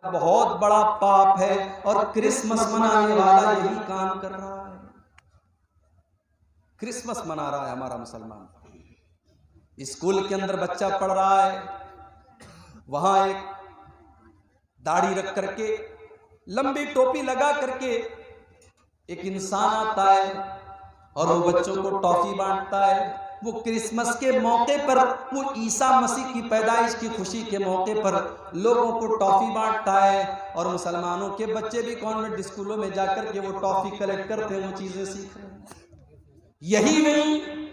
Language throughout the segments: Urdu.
بہت بڑا پاپ ہے اور کرسمس منانے والا یہی کام کر رہا ہے۔ کرسمس منا رہا ہے ہمارا مسلمان، اسکول کے اندر بچہ پڑھ رہا ہے، وہاں ایک داڑھی رکھ کر کے لمبی ٹوپی لگا کر کے ایک انسان آتا ہے اور وہ بچوں کو ٹافی بانٹتا ہے۔ وہ کرسمس کے موقع پر، وہ عیسیٰ مسیح کی پیدائش کی خوشی کے موقع پر لوگوں کو ٹافی بانٹتا ہے، اور مسلمانوں کے بچے بھی کانوینٹ اسکولوں میں جا کر کے وہ ٹافی کلیکٹ کرتے ہیں، وہ چیزیں سیکھ رہے ہیں۔ یہی نہیں،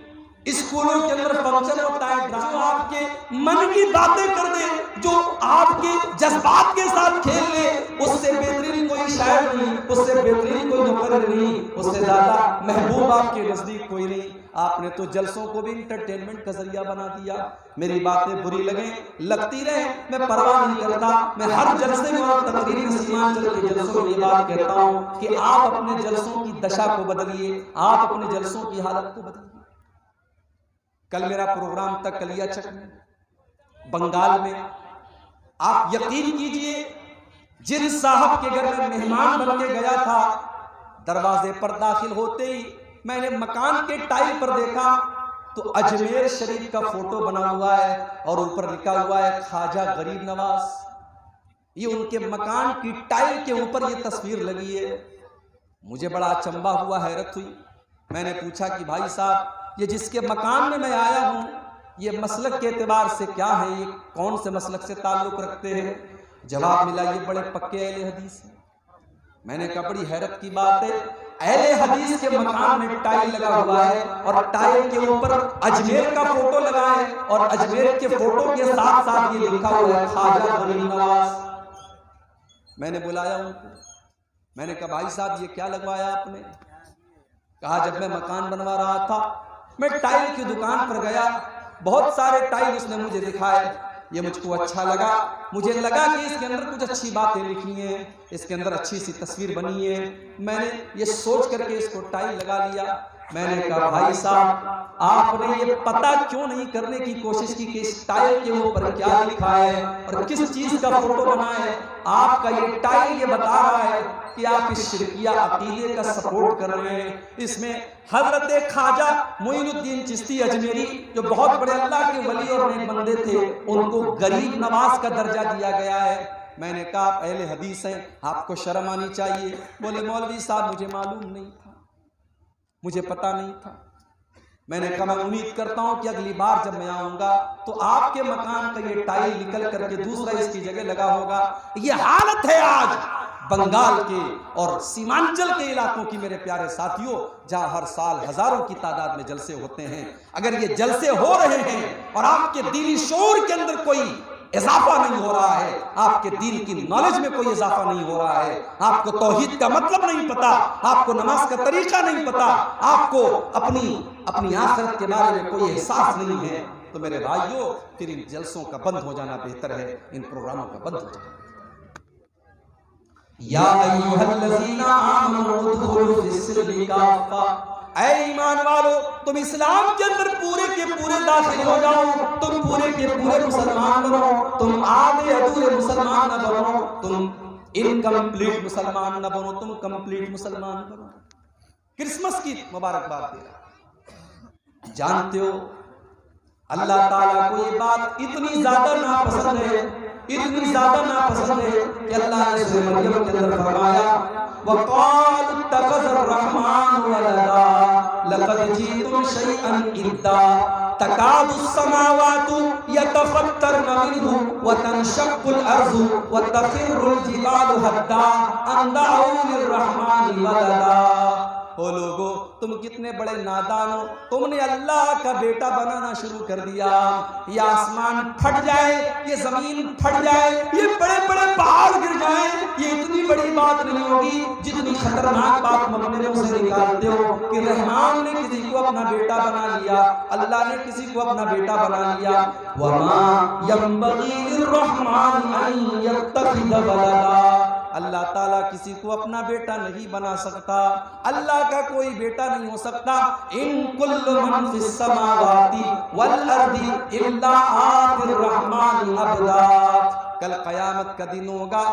اسکولوں کے اندر فنکشن ہوتا ہے، جو آپ کے من کی باتیں کر دے، جو آپ کے جذبات کے ساتھ کھیل لے، اس سے بہترین کوئی شاعر نہیں، اس سے بہترین کوئی مقرر نہیں، اس سے زیادہ محبوب آپ کے نزدیک کوئی نہیں۔ آپ نے تو جلسوں کو بھی انٹرٹینمنٹ کا ذریعہ بنا دیا۔ میری باتیں بری لگیں، لگتی رہیں، میں پرواہ نہیں کرتا۔ میں ہر جلسے میں اور تقریر میں سیمانچل کے جلسوں میں یہ بات کہتا ہوں کہ آپ اپنے جلسوں کی دشا کو بدلیے، آپ اپنے جلسوں کی حالت کو بدلیے۔ کل میرا پروگرام تھا کلیا چک میں، بنگال میں۔ آپ یقین کیجئے، جن صاحب کے گھر میں مہمان بن کے گیا تھا، دروازے پر داخل ہوتے ہی میں نے مکان کے ٹائل پر دیکھا تو اجمیر شریف کا فوٹو بنا ہوا ہے اور اوپر لکھا ہوا ہے خواجہ غریب نواز۔ یہ ان کے مکان کی ٹائل کے اوپر یہ تصویر لگی ہے۔ مجھے بڑا اچنبھا ہوا، حیرت ہوئی۔ میں نے پوچھا کہ بھائی صاحب، یہ جس کے مکان میں آیا ہوں، یہ مسلک کے اعتبار سے کیا ہے، یہ کون سے مسلک سے تعلق رکھتے ہیں؟ جواب ملا، یہ بڑے پکے اہل حدیث ہیں۔ میں نے کہا بڑی حیرت کی بات ہے، اہل حدیث کے مکان میں ٹائل لگا ہوا ہے اور ٹائل کے اوپر اجمیر کا فوٹو لگا ہے، اور اجمیر کے فوٹو کے ساتھ ساتھ یہ لکھا ہوا ہے خواجہ غریب نواز۔ میں نے بلایا ان کو، میں نے کہا بھائی صاحب یہ کیا لگوایا آپ نے؟ کہا جب میں مکان بنوا رہا تھا، میں ٹائل کی دکان پر گیا، بہت سارے ٹائل اس نے مجھے دکھائے، یہ مجھ کو اچھا لگا، مجھے لگا کہ اس کے اندر کچھ اچھی باتیں لکھی ہیں، اس کے اندر اچھی سی تصویر بنی ہے۔ میں نے یہ سوچ کر کے اس کو ٹائل لگا لیا۔ میں نے کہا بھائی صاحب، آپ نے یہ پتہ کیوں نہیں کرنے کی کوشش کی کہ اس ٹائل کے اوپر کیا لکھا ہے اور کس چیز کا فوٹو بنا ہے؟ آپ کا یہ ٹائل یہ بتا رہا ہے کہ آپ اس شرکیہ عقیدے کا سپورٹ کر رہے ہیں۔ اس میں حضرت خواجہ معین الدین چشتی اجمیری، جو بہت بڑے اللہ کے ولی اور نیک بندے تھے، ان کو غریب نواز کا درجہ دیا گیا ہے۔ میں نے کہا آپ اہل حدیث ہیں، آپ کو شرم آنی چاہیے۔ بولے مولوی صاحب مجھے معلوم نہیں تھا، مجھے پتہ نہیں تھا۔ میں نے کہا میں امید کرتا ہوں کہ اگلی بار جب میں آؤں گا تو آپ کے مکان کا یہ ٹائل نکل کر کے دوسرا اس کی جگہ لگا ہوگا۔ یہ حالت ہے آج بنگال کے اور سیمانچل کے علاقوں کی میرے پیارے ساتھیوں، جہاں ہر سال ہزاروں کی تعداد میں جلسے ہوتے ہیں۔ اگر یہ جلسے ہو رہے ہیں اور آپ کے دینی شعور کے اندر کوئی اضافہ نہیں ہو رہا ہے، آپ کے دین کی نالج میں کوئی اضافہ نہیں ہو رہا ہے، آپ کو توحید کا مطلب نہیں پتا، آپ کو نماز کا طریقہ نہیں پتا، آپ کو اپنی آخرت کے بارے میں کوئی احساس نہیں ہے، تو میرے بھائیوں پھر ان جلسوں کا بند ہو جانا بہتر ہے، ان پروگراموں کا بند ہو جانا۔ یا ایھا الذین آمنوا ادخلوا فی السلم کافہ، اے ایمان والو تم اسلام کے اندر پورے کے پورے داخل ہو جاؤ، تم پورے کے پورے مسلمان بنو، تم آدھے ادھورے مسلمان نہ بنو، تم انکمپلیٹ مسلمان نہ بنو، تم کمپلیٹ مسلمان بنو۔ کرسمس کی مبارکباد دے رہا۔ جانتے ہو اللہ تعالیٰ کو یہ بات اتنی زیادہ ناپسند ہے، اتنی زیادہ ناپسند ہے کہ اللہ نے سورہ مریم کے اندر فرمایا وَقَالُ اتَّخَذَ الرَّحْمَنُ وَلَدًا لَقَدْ جِئْتُمْ شَيْئًا إِدًّا تَكَادُ السَّمَاوَاتُ يَتَفَطَّرْنَ مِنْهُ وَتَنشَقُّ الْأَرْضُ وَتَخِرُّ الْجِبَالُ هَدًّا أَن دَعَوْا لِلرَّحْمَنِ وَلَدًا۔ او لوگو تم کتنے بڑے نادان ہو، تم نے اللہ کا بیٹا بنانا شروع کر دیا۔ یہ آسمان پھٹ جائے، یہ زمین پھٹ جائے، یہ بڑے بڑے پہاڑ گر جائیں، یہ اتنی بڑی بات نہیں ہوگی جتنی خطرناک بات اپنے منہ سے نکالتے ہو کہ رحمان نے کسی کو اپنا بیٹا بنا لیا، اللہ نے کسی کو اپنا بیٹا بنا لیا۔ وَمَا يَنبَغِي لِلرَّحْمَنِ أَن يَتَّخِذَ وَلَدًا، اللہ تعالیٰ کسی کو اپنا بیٹا نہیں بنا سکتا، اللہ کا کوئی بیٹا نہیں ہو سکتا۔ ان کل من فی السماوات والارض الا آتی الرحمن عبدا، کل قیامت کا دن ہوگا،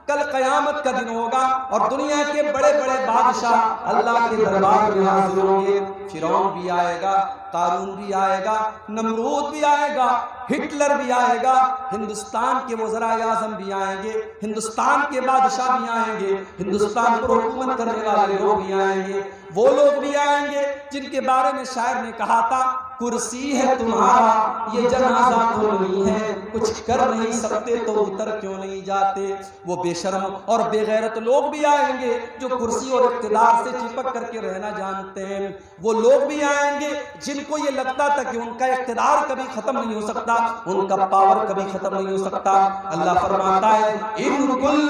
کل قیامت کا دن ہوگا اور دنیا کے بڑے بڑے بادشاہ اللہ کے دربار میں حاضر ہوں گے۔ فرعون بھی آئے گا، قارون بھی آئے گا، نمرود بھی آئے گا، ہٹلر بھی آئے گا، ہندوستان کے وزراء اعظم بھی آئیں گے، ہندوستان کے بادشاہ بھی آئیں گے، ہندوستان پر حکومت کرنے والے لوگ بھی آئیں گے، وہ لوگ بھی آئیں گے جن کے بارے میں شاعر نے کہا تھا کرسی ہے تمہارا یہ جنازہ تو نہیں ہے، کچھ کر نہیں سکتے تو اتر کیوں نہیں جاتے۔ وہ بے شرم اور بے غیرت لوگ بھی آئیں گے جو کرسی اور اقتدار سے چپک کر کے رہنا جانتے ہیں، وہ لوگ بھی آئیں گے جن کو یہ لگتا تھا کہ ان کا اقتدار کبھی ختم نہیں ہو سکتا، ان کا پاور کبھی ختم نہیں ہو سکتا۔ اللہ فرماتا ہے ان کل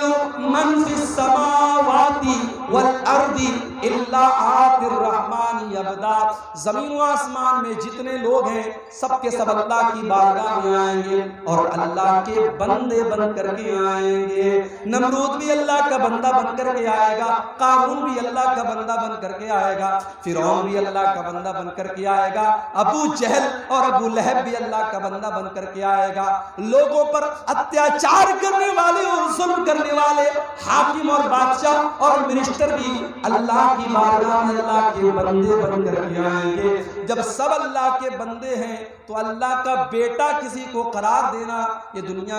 من فی السماوات والارض الا آتی الرحمن عبدا، زمین و آسمان میں جتنے لوگ ہیں سب کے سب اللہ کی بارگاہ میں آئیں گے اور اللہ کے بندے بن کر کے آئیں گے۔ نمرود بھی اللہ کا بندہ بن کر کے آئے گا، قارون بھی اللہ کا بندہ بن کر کے آئے گا، فرعون بھی اللہ کا بندہ بن کر کے آئے گا، ابو جہل اور ابو لہب بھی اللہ کا بندہ بن کر کے آئے گا۔ لوگوں پر اتیاچار کرنے والے اور ظلم کرنے والے حاکم اور بادشاہ اور منسٹر بھی اللہ کی بارگاہ میں اللہ کے بندے بن کر کے آئیں گے۔ جب سب اللہ کے بندے ہیں تو اللہ کا بیٹا کسی کو قرار دینا یہ دنیا